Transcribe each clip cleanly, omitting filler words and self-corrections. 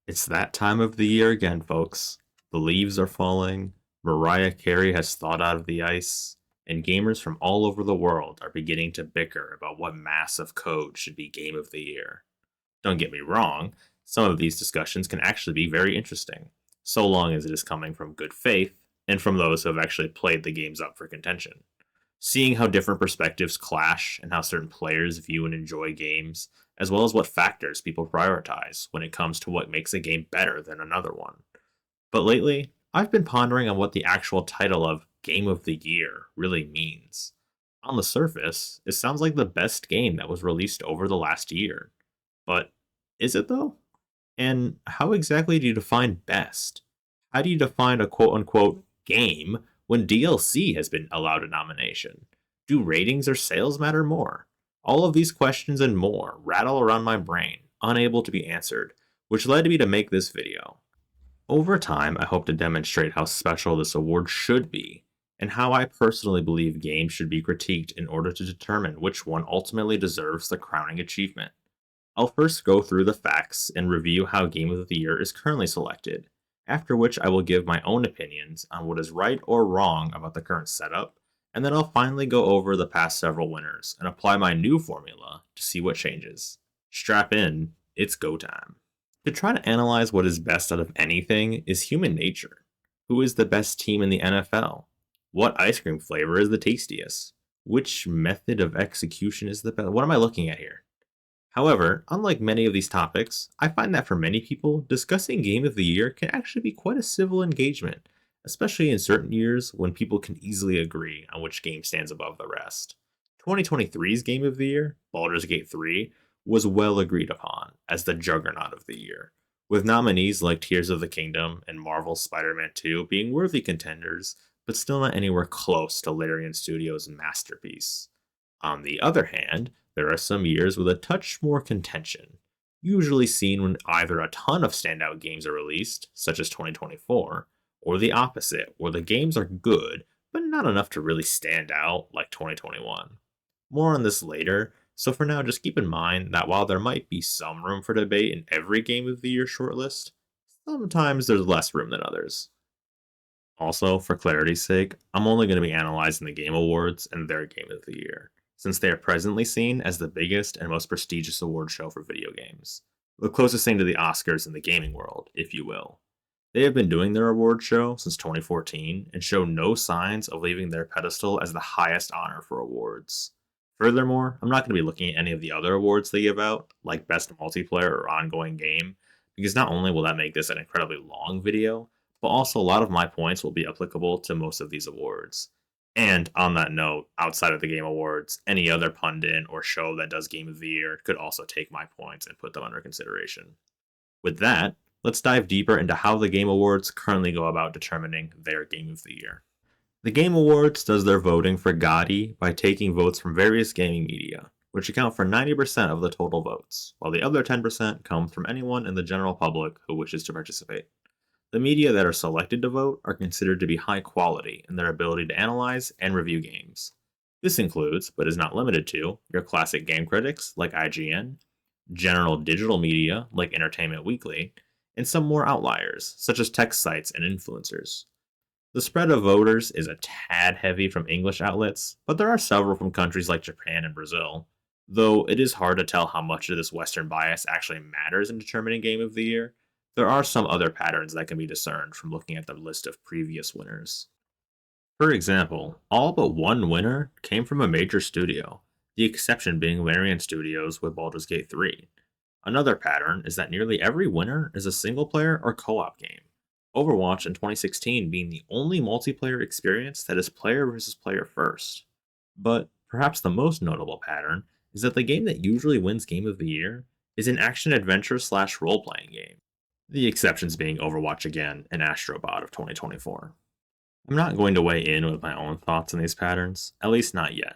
It's that time of the year again, folks. The leaves are falling, Mariah Carey has thawed out of the ice, and gamers from all over the world are beginning to bicker about what massive code should be Game of the Year. Don't get me wrong, some of these discussions can actually be very interesting, so long as it is coming from good faith and from those who have actually played the games up for contention. Seeing how different perspectives clash and how certain players view and enjoy games, as well as what factors people prioritize when it comes to what makes a game better than another one. But lately, I've been pondering on what the actual title of Game of the Year really means. On the surface, it sounds like the best game that was released over the last year. But is it though? And how exactly do you define best? How do you define a quote unquote game when DLC has been allowed a nomination? Do ratings or sales matter more? All of these questions and more rattle around my brain, unable to be answered, which led me to make this video. Over time, I hope to demonstrate how special this award should be, and how I personally believe games should be critiqued in order to determine which one ultimately deserves the crowning achievement. I'll first go through the facts and review how Game of the Year is currently selected, after which I will give my own opinions on what is right or wrong about the current setup, and then I'll finally go over the past several winners and apply my new formula to see what changes. Strap in, it's go time. To try to analyze what is best out of anything is human nature. Who is the best team in the NFL? What ice cream flavor is the tastiest? Which method of execution is the best? What am I looking at here? However, unlike many of these topics, I find that for many people, discussing Game of the Year can actually be quite a civil engagement, especially in certain years when people can easily agree on which game stands above the rest. 2023's Game of the Year, Baldur's Gate 3, was well agreed upon as the juggernaut of the year, with nominees like Tears of the Kingdom and Marvel's Spider-Man 2 being worthy contenders, but still not anywhere close to Larian Studios' masterpiece. On the other hand, there are some years with a touch more contention, usually seen when either a ton of standout games are released, such as 2024, or the opposite, where the games are good, but not enough to really stand out like 2021. More on this later, so for now just keep in mind that while there might be some room for debate in every Game of the Year shortlist, sometimes there's less room than others. Also, for clarity's sake, I'm only going to be analyzing the Game Awards and their Game of the Year, since they are presently seen as the biggest and most prestigious award show for video games. The closest thing to the Oscars in the gaming world, if you will. They have been doing their award show since 2014 and show no signs of leaving their pedestal as the highest honor for awards. Furthermore, I'm not going to be looking at any of the other awards they give out, like Best Multiplayer or Ongoing Game, because not only will that make this an incredibly long video, but also a lot of my points will be applicable to most of these awards. And on that note, outside of the Game Awards, any other pundit or show that does Game of the Year could also take my points and put them under consideration. With that, let's dive deeper into how the Game Awards currently go about determining their Game of the Year. The Game Awards does their voting for GOTY by taking votes from various gaming media, which account for 90% of the total votes, while the other 10% come from anyone in the general public who wishes to participate. The media that are selected to vote are considered to be high quality in their ability to analyze and review games. This includes, but is not limited to, your classic game critics like IGN, general digital media like Entertainment Weekly, and some more outliers, such as tech sites and influencers. The spread of voters is a tad heavy from English outlets, but there are several from countries like Japan and Brazil, though it is hard to tell how much of this Western bias actually matters in determining Game of the Year. There are some other patterns that can be discerned from looking at the list of previous winners. For example, all but one winner came from a major studio, the exception being Larian Studios with Baldur's Gate 3. Another pattern is that nearly every winner is a single player or co op game, Overwatch in 2016 being the only multiplayer experience that is player versus player first. But perhaps the most notable pattern is that the game that usually wins Game of the Year is an action adventure slash role playing game, the exceptions being Overwatch again and Astrobot of 2024. I'm not going to weigh in with my own thoughts on these patterns, at least not yet.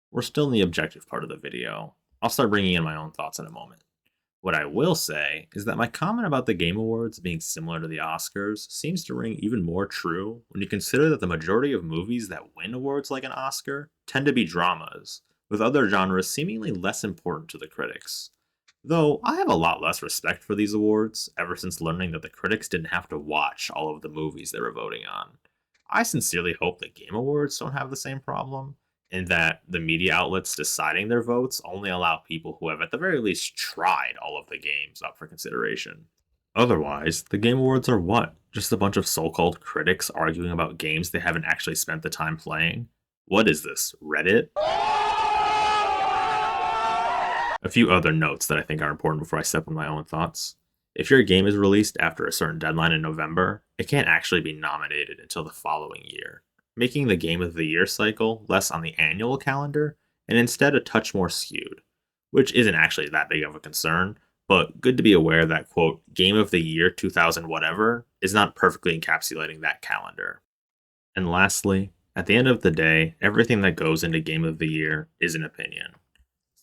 We're still in the objective part of the video. I'll start bringing in my own thoughts in a moment. What I will say is that my comment about the Game Awards being similar to the Oscars seems to ring even more true when you consider that the majority of movies that win awards like an Oscar tend to be dramas, with other genres seemingly less important to the critics. Though I have a lot less respect for these awards ever since learning that the critics didn't have to watch all of the movies they were voting on. I sincerely hope that Game Awards don't have the same problem, and that the media outlets deciding their votes only allow people who have at the very least tried all of the games up for consideration. Otherwise, the Game Awards are what? Just a bunch of so called critics arguing about games they haven't actually spent the time playing? What is this, Reddit? A few other notes that I think are important before I step on my own thoughts. If your game is released after a certain deadline in November, it can't actually be nominated until the following year, making the Game of the Year cycle less on the annual calendar and instead a touch more skewed, which isn't actually that big of a concern, but good to be aware that, quote, Game of the Year 2000 whatever is not perfectly encapsulating that calendar. And lastly, at the end of the day, everything that goes into Game of the Year is an opinion.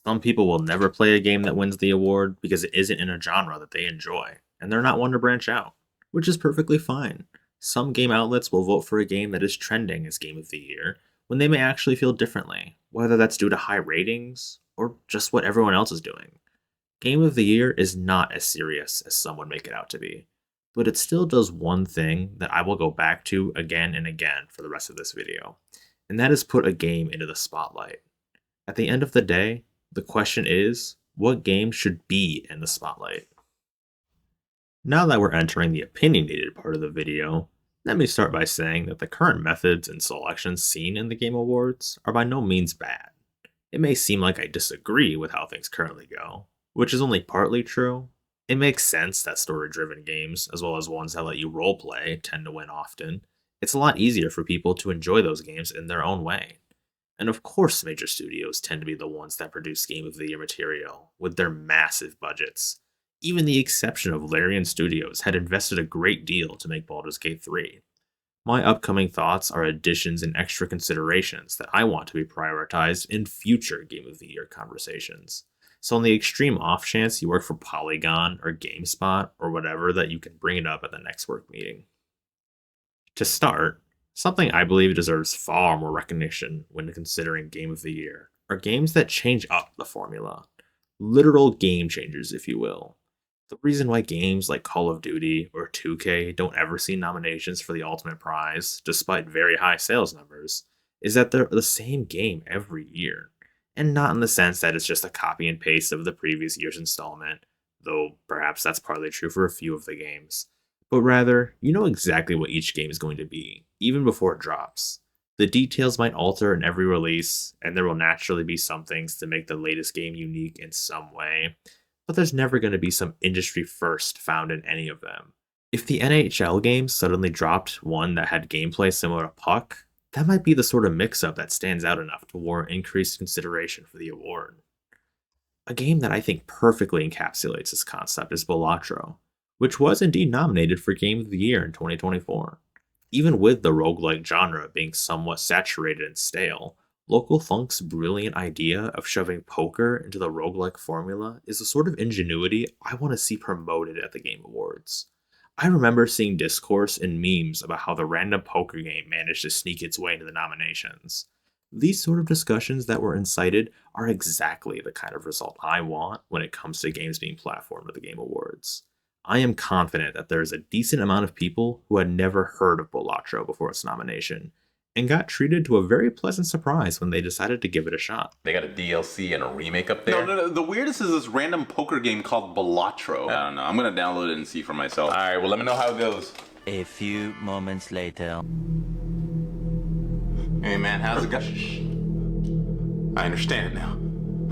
Some people will never play a game that wins the award because it isn't in a genre that they enjoy, and they're not one to branch out, which is perfectly fine. Some game outlets will vote for a game that is trending as Game of the Year when they may actually feel differently, whether that's due to high ratings or just what everyone else is doing. Game of the Year is not as serious as some would make it out to be, but it still does one thing that I will go back to again and again for the rest of this video, and that is put a game into the spotlight. At the end of the day, the question is, what game should be in the spotlight? Now that we're entering the opinionated part of the video, let me start by saying that the current methods and selections seen in the Game Awards are by no means bad. It may seem like I disagree with how things currently go, which is only partly true. It makes sense that story-driven games, as well as ones that let you roleplay, tend to win often. It's a lot easier for people to enjoy those games in their own way. And of course, major studios tend to be the ones that produce Game of the Year material, with their massive budgets. Even the exception of Larian Studios had invested a great deal to make Baldur's Gate 3. My upcoming thoughts are additions and extra considerations that I want to be prioritized in future Game of the Year conversations. So, on the extreme off chance you work for Polygon or GameSpot or whatever, that you can bring it up at the next work meeting. To start, something I believe deserves far more recognition when considering Game of the Year are games that change up the formula. Literal game changers, if you will. The reason why games like Call of Duty or 2K don't ever see nominations for the ultimate prize, despite very high sales numbers, is that they're the same game every year. And not in the sense that it's just a copy and paste of the previous year's installment, though perhaps that's partly true for a few of the games, but rather, you know exactly what each game is going to be, even before it drops. The details might alter in every release, and there will naturally be some things to make the latest game unique in some way, but there's never going to be some industry first found in any of them. If the NHL game suddenly dropped one that had gameplay similar to Puck, that might be the sort of mix-up that stands out enough to warrant increased consideration for the award. A game that I think perfectly encapsulates this concept is Balatro, which was indeed nominated for Game of the Year in 2024. Even with the roguelike genre being somewhat saturated and stale, Local Funk's brilliant idea of shoving poker into the roguelike formula is the sort of ingenuity I want to see promoted at the Game Awards. I remember seeing discourse and memes about how the random poker game managed to sneak its way into the nominations. These sort of discussions that were incited are exactly the kind of result I want when it comes to games being platformed at the Game Awards. I am confident that there is a decent amount of people who had never heard of Balatro before its nomination, and got treated to a very pleasant surprise when they decided to give it a shot. They got a DLC and a remake up there? No. The weirdest is this random poker game called Balatro. I don't know. I'm gonna download it and see for myself. Alright, well let me know how it goes. A few moments later. Hey man, how's it going? I understand now.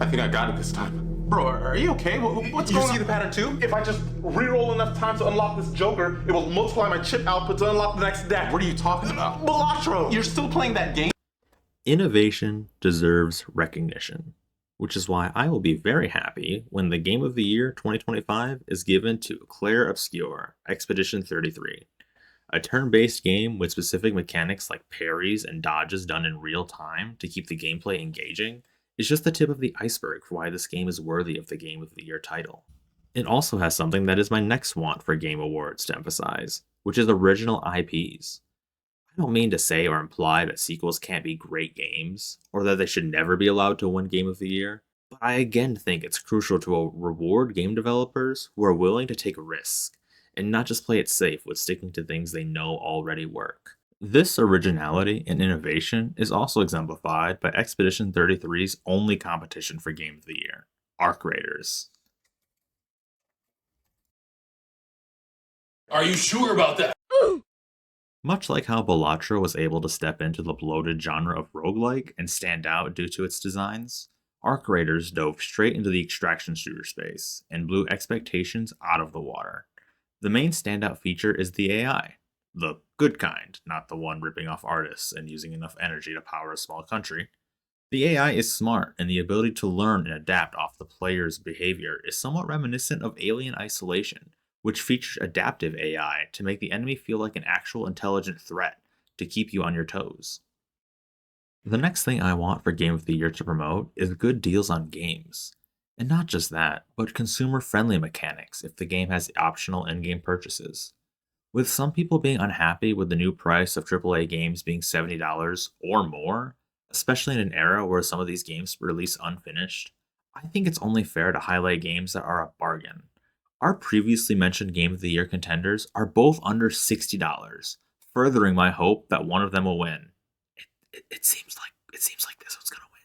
I think I got it this time. Bro, are you okay? What's going on? You see the pattern too? If I just re-roll enough times to unlock this Joker, it will multiply my chip output to unlock the next deck. What are you talking about? Balatro! You're still playing that game? Innovation deserves recognition, which is why I will be very happy when the Game of the Year 2025 is given to Clair Obscur Expedition 33, a turn-based game with specific mechanics like parries and dodges done in real time to keep the gameplay engaging is just the tip of the iceberg for why this game is worthy of the Game of the Year title. It also has something that is my next want for Game Awards to emphasize, which is original IPs. I don't mean to say or imply that sequels can't be great games, or that they should never be allowed to win Game of the Year, But I again think it's crucial to reward game developers who are willing to take risks and not just play it safe with sticking to things they know already work. This originality and innovation is also exemplified by Expedition 33's only competition for Game of the Year, Arc Raiders. Are you sure about that? Much like how Bellatra was able to step into the bloated genre of roguelike and stand out due to its designs, Arc Raiders dove straight into the extraction shooter space and blew expectations out of the water. The main standout feature is the AI. The good kind, not the one ripping off artists and using enough energy to power a small country. The AI is smart, and the ability to learn and adapt off the player's behavior is somewhat reminiscent of Alien Isolation, which features adaptive AI to make the enemy feel like an actual intelligent threat to keep you on your toes. The next thing I want for Game of the Year to promote is good deals on games. And not just that, but consumer friendly mechanics if the game has optional in game purchases. With some people being unhappy with the new price of AAA games being $70 or more, especially in an era where some of these games release unfinished, I think it's only fair to highlight games that are a bargain. Our previously mentioned Game of the Year contenders are both under $60, furthering my hope that one of them will win. It seems like this one's gonna win.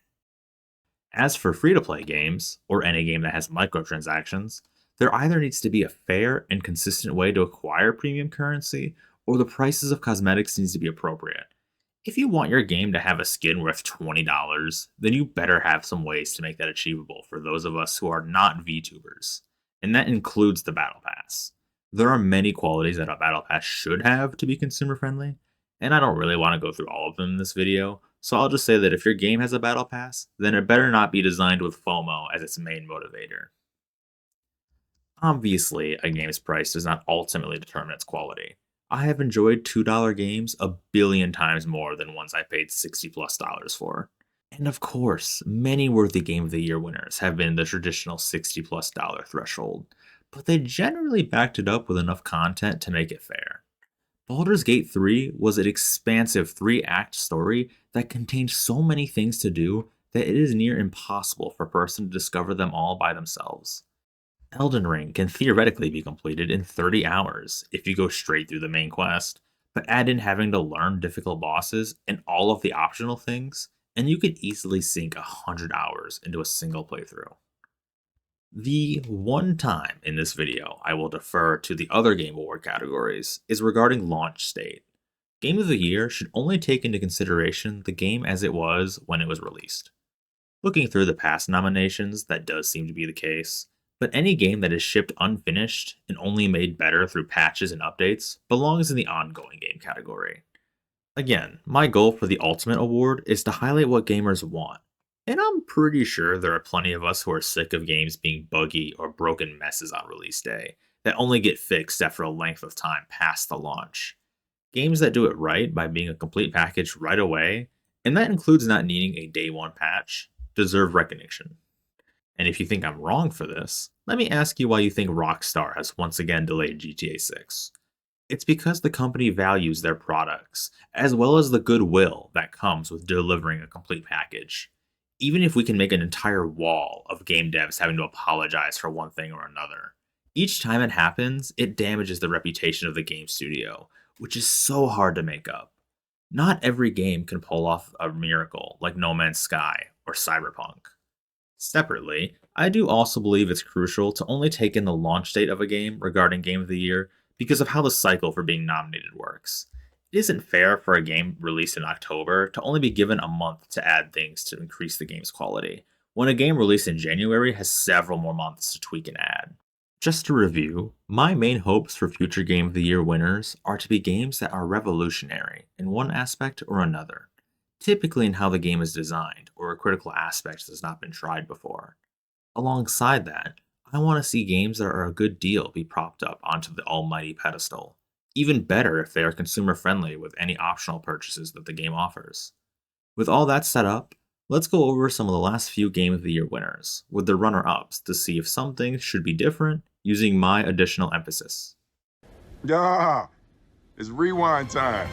As for free-to-play games, or any game that has microtransactions, there either needs to be a fair and consistent way to acquire premium currency, or the prices of cosmetics needs to be appropriate. If you want your game to have a skin worth $20, then you better have some ways to make that achievable for those of us who are not VTubers. And that includes the Battle Pass. There are many qualities that a Battle Pass should have to be consumer friendly, and I don't really want to go through all of them in this video, so I'll just say that if your game has a Battle Pass, then it better not be designed with FOMO as its main motivator. Obviously, a game's price does not ultimately determine its quality. I have enjoyed $2 games a billion times more than ones I paid $60+ for. And of course, many worthy Game of the Year winners have been the traditional $60+ threshold, but they generally backed it up with enough content to make it fair. Baldur's Gate 3 was an expansive 3-act story that contained so many things to do that it is near impossible for a person to discover them all by themselves. Elden Ring can theoretically be completed in 30 hours if you go straight through the main quest, but add in having to learn difficult bosses and all of the optional things, and you could easily sink 100 hours into a single playthrough. The one time in this video I will defer to the other Game Award categories is regarding launch state. Game of the Year should only take into consideration the game as it was when it was released. Looking through the past nominations, that does seem to be the case, but any game that is shipped unfinished and only made better through patches and updates belongs in the ongoing game category. Again, my goal for the Ultimate Award is to highlight what gamers want, and I'm pretty sure there are plenty of us who are sick of games being buggy or broken messes on release day that only get fixed after a length of time past the launch. Games that do it right by being a complete package right away, and that includes not needing a day one patch, deserve recognition. And if you think I'm wrong for this, let me ask you why you think Rockstar has once again delayed GTA 6. It's because the company values their products, as well as the goodwill that comes with delivering a complete package. Even if we can make an entire wall of game devs having to apologize for one thing or another, each time it happens, it damages the reputation of the game studio, which is so hard to make up. Not every game can pull off a miracle like No Man's Sky or Cyberpunk. Separately, I do also believe it's crucial to only take in the launch date of a game regarding Game of the Year because of how the cycle for being nominated works. It isn't fair for a game released in October to only be given a month to add things to increase the game's quality, when a game released in January has several more months to tweak and add. Just to review, my main hopes for future Game of the Year winners are to be games that are revolutionary in one aspect or another, typically in how the game is designed or a critical aspect that has not been tried before. Alongside that, I want to see games that are a good deal be propped up onto the almighty pedestal. Even better if they are consumer friendly with any optional purchases that the game offers. With all that set up, let's go over some of the last few Game of the Year winners, with the runner-ups to see if some things should be different using my additional emphasis. Yeah, it's rewind time.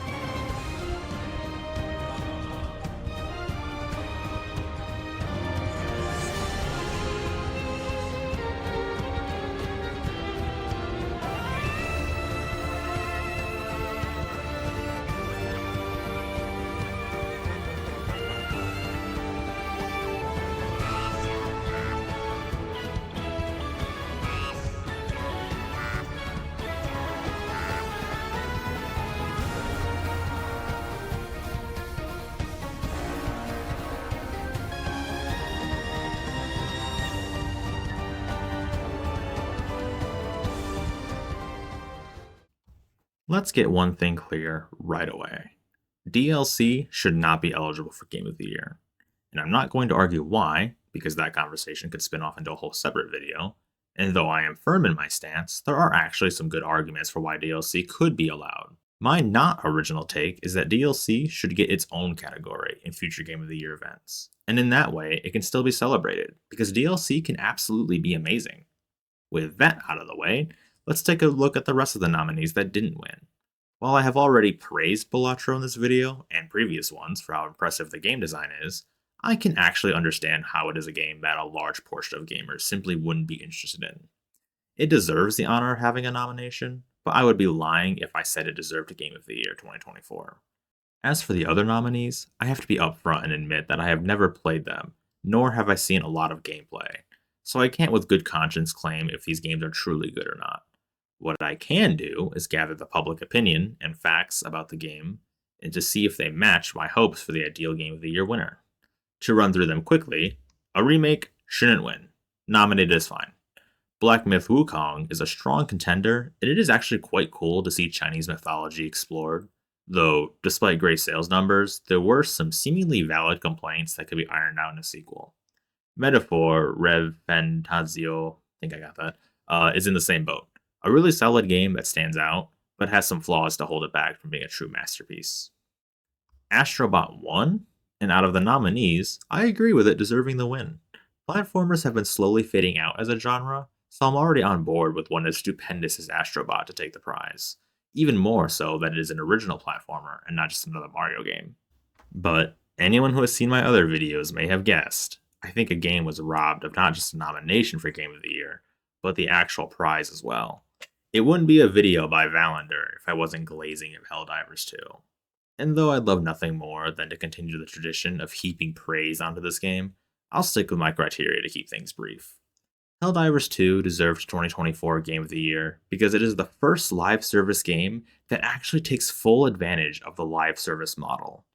Let's get one thing clear right away. DLC should not be eligible for Game of the Year. And I'm not going to argue why, because that conversation could spin off into a whole separate video. And though I am firm in my stance, there are actually some good arguments for why DLC could be allowed. My not original take is that DLC should get its own category in future Game of the Year events. And in that way, it can still be celebrated, because DLC can absolutely be amazing. With that out of the way, let's take a look at the rest of the nominees that didn't win. While I have already praised Balatro in this video, and previous ones for how impressive the game design is, I can actually understand how it is a game that a large portion of gamers simply wouldn't be interested in. It deserves the honor of having a nomination, but I would be lying if I said it deserved a Game of the Year 2024. As for the other nominees, I have to be upfront and admit that I have never played them, nor have I seen a lot of gameplay, so I can't with good conscience claim if these games are truly good or not. What I can do is gather the public opinion and facts about the game and to see if they match my hopes for the ideal Game of the Year winner. To run through them quickly, a remake shouldn't win. Nominated is fine. Black Myth Wukong is a strong contender, and it is actually quite cool to see Chinese mythology explored. Though, despite great sales numbers, there were some seemingly valid complaints that could be ironed out in a sequel. Metaphor Revenantazio, I think I got that, is in the same boat. A really solid game that stands out, but has some flaws to hold it back from being a true masterpiece. Astrobot won, and out of the nominees, I agree with it deserving the win. Platformers have been slowly fading out as a genre, so I'm already on board with one as stupendous as Astrobot to take the prize. Even more so that it is an original platformer and not just another Mario game. But anyone who has seen my other videos may have guessed, I think a game was robbed of not just a nomination for Game of the Year, but the actual prize as well. It wouldn't be a video by Valander if I wasn't glazing of Helldivers 2. And though I'd love nothing more than to continue the tradition of heaping praise onto this game, I'll stick with my criteria to keep things brief. Helldivers 2 deserved 2024 Game of the Year because it is the first live service game that actually takes full advantage of the live service model.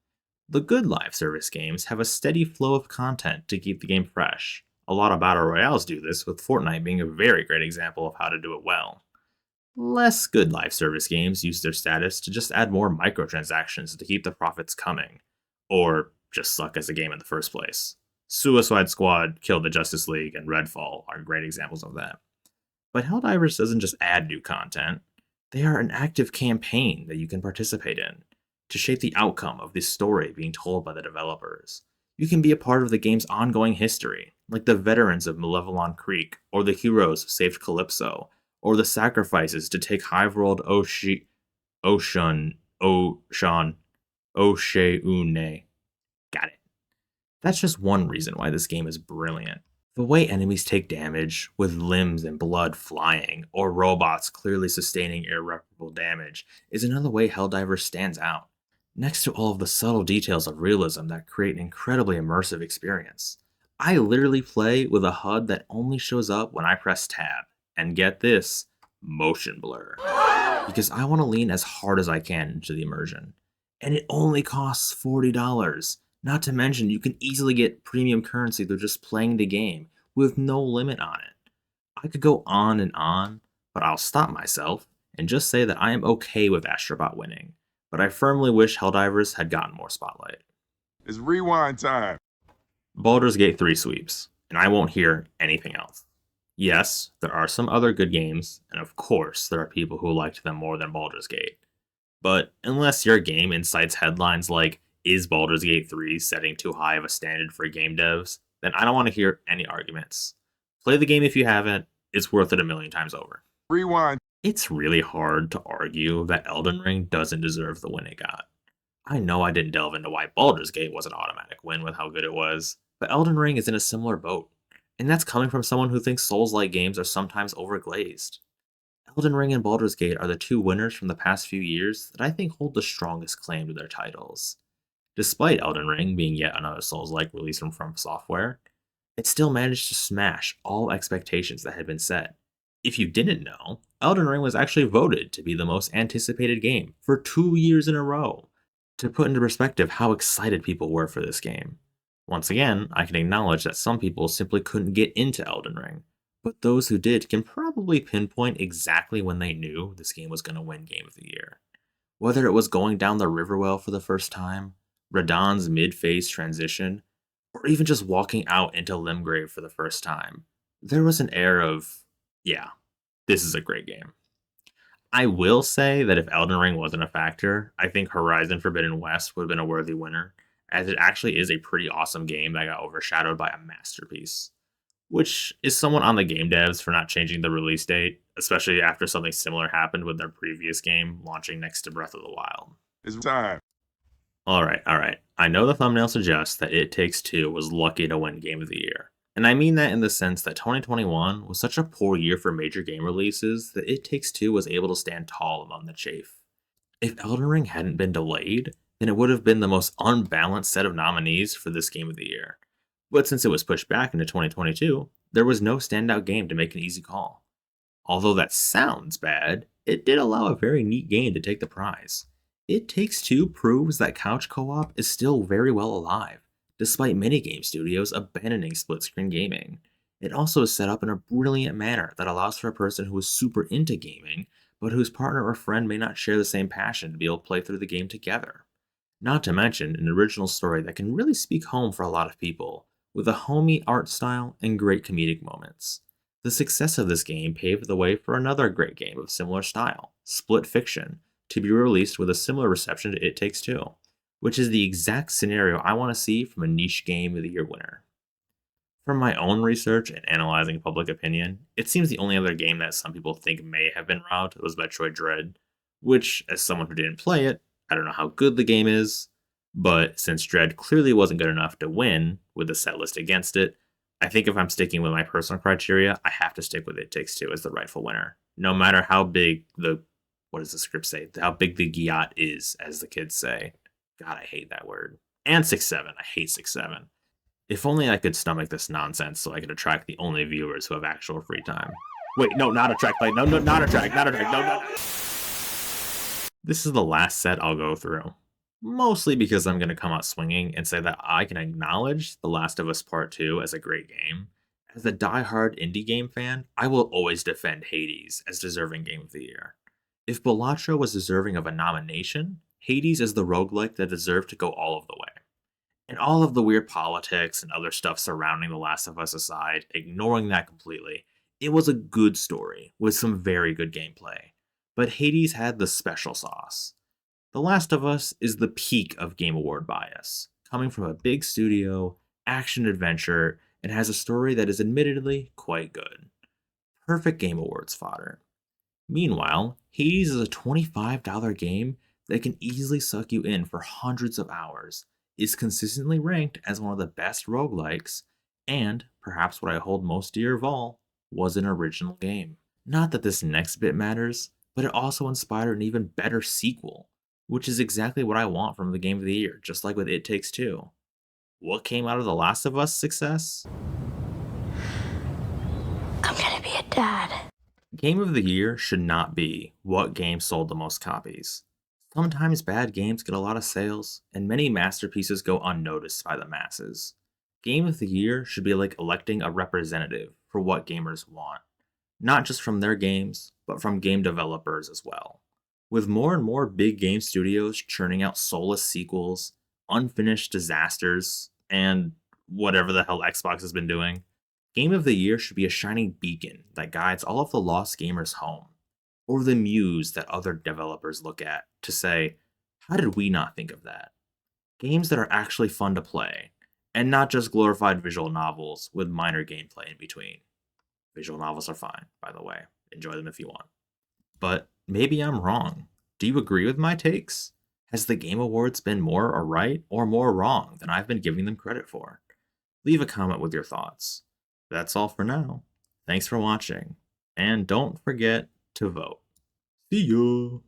The good live service games have a steady flow of content to keep the game fresh. A lot of battle royales do this, with Fortnite being a very great example of how to do it well. Less good live service games use their status to just add more microtransactions to keep the profits coming, or just suck as a game in the first place. Suicide Squad, Kill the Justice League, and Redfall are great examples of that. But Helldivers doesn't just add new content, they are an active campaign that you can participate in to shape the outcome of the story being told by the developers. You can be a part of the game's ongoing history, like the veterans of Malevelon Creek, or the heroes who saved Calypso, or the sacrifices to take Highworld Ocean, Osheune. Got it. That's just one reason why this game is brilliant. The way enemies take damage, with limbs and blood flying, or robots clearly sustaining irreparable damage, is another way Helldivers stands out. Next to all of the subtle details of realism that create an incredibly immersive experience. I literally play with a HUD that only shows up when I press tab. And get this, motion blur. Because I want to lean as hard as I can into the immersion. And it only costs $40. Not to mention, you can easily get premium currency through just playing the game, with no limit on it. I could go on and on, but I'll stop myself and just say that I am okay with Astrobot winning, but I firmly wish Helldivers had gotten more spotlight. It's rewind time. Baldur's Gate 3 sweeps, and I won't hear anything else. Yes, there are some other good games, and of course, there are people who liked them more than Baldur's Gate. But unless your game incites headlines like, "Is Baldur's Gate 3 setting too high of a standard for game devs?" then I don't want to hear any arguments. Play the game if you haven't, it's worth it a million times over. Rewind. It's really hard to argue that Elden Ring doesn't deserve the win it got. I know I didn't delve into why Baldur's Gate was an automatic win with how good it was, but Elden Ring is in a similar boat. And that's coming from someone who thinks Souls-like games are sometimes overglazed. Elden Ring and Baldur's Gate are the two winners from the past few years that I think hold the strongest claim to their titles. Despite Elden Ring being yet another Souls-like release from Software, it still managed to smash all expectations that had been set. If you didn't know, Elden Ring was actually voted to be the most anticipated game for 2 years in a row, to put into perspective how excited people were for this game. Once again, I can acknowledge that some people simply couldn't get into Elden Ring, but those who did can probably pinpoint exactly when they knew this game was going to win Game of the Year. Whether it was going down the Riverwell for the first time, Radahn's mid-phase transition, or even just walking out into Limgrave for the first time, there was an air of, yeah, this is a great game. I will say that if Elden Ring wasn't a factor, I think Horizon Forbidden West would have been a worthy winner, as it actually is a pretty awesome game that got overshadowed by a masterpiece. Which is somewhat on the game devs for not changing the release date, especially after something similar happened with their previous game launching next to Breath of the Wild. It's time. Alright. I know the thumbnail suggests that It Takes Two was lucky to win Game of the Year. And I mean that in the sense that 2021 was such a poor year for major game releases that It Takes Two was able to stand tall among the chafe. If Elden Ring hadn't been delayed, then it would have been the most unbalanced set of nominees for this Game of the Year. But since it was pushed back into 2022, there was no standout game to make an easy call. Although that sounds bad, it did allow a very neat game to take the prize. It Takes Two proves that couch co-op is still very well alive, despite many game studios abandoning split-screen gaming. It also is set up in a brilliant manner that allows for a person who is super into gaming, but whose partner or friend may not share the same passion to be able to play through the game together. Not to mention an original story that can really speak home for a lot of people, with a homey art style and great comedic moments. The success of this game paved the way for another great game of similar style, Split Fiction, to be released with a similar reception to It Takes Two, which is the exact scenario I want to see from a niche Game of the Year winner. From my own research and analyzing public opinion, it seems the only other game that some people think may have been robbed was Metroid Dread, which, as someone who didn't play it, I don't know how good the game is, but since Dread clearly wasn't good enough to win with the set list against it, I think if I'm sticking with my personal criteria, I have to stick with It Takes Two as the rightful winner. No matter how big what does the script say? How big the gyat is, as the kids say. God, I hate that word. And 6-7. I hate 6-7. If only I could stomach this nonsense so I could attract the only viewers who have actual free time. Wait, no, not attract. Like, no, not attract. No. This is the last set I'll go through. Mostly because I'm going to come out swinging and say that I can acknowledge The Last of Us Part 2 as a great game. As a die-hard indie game fan, I will always defend Hades as deserving Game of the Year. If Balatro was deserving of a nomination, Hades is the roguelike that deserved to go all of the way. And all of the weird politics and other stuff surrounding The Last of Us aside, ignoring that completely, it was a good story with some very good gameplay. But Hades had the special sauce. The Last of Us is the peak of Game Award bias, coming from a big studio, action adventure, and has a story that is admittedly quite good. Perfect Game Awards fodder. Meanwhile, Hades is a $25 game that can easily suck you in for hundreds of hours, is consistently ranked as one of the best roguelikes, and, perhaps what I hold most dear of all, was an original game. Not that this next bit matters, but it also inspired an even better sequel, which is exactly what I want from the Game of the Year, just like with It Takes Two. What came out of The Last of Us success? I'm gonna be a dad. Game of the Year should not be what game sold the most copies. Sometimes bad games get a lot of sales, and many masterpieces go unnoticed by the masses. Game of the Year should be like electing a representative for what gamers want, not just from their games, but from game developers as well. With more and more big game studios churning out soulless sequels, unfinished disasters, and whatever the hell Xbox has been doing, Game of the Year should be a shining beacon that guides all of the lost gamers home, or the muse that other developers look at to say, how did we not think of that? Games that are actually fun to play, and not just glorified visual novels with minor gameplay in between. Visual novels are fine, by the way. Enjoy them if you want. But maybe I'm wrong. Do you agree with my takes? Has the Game Awards been more right or more wrong than I've been giving them credit for? Leave a comment with your thoughts. That's all for now. Thanks for watching, and don't forget to vote. See ya!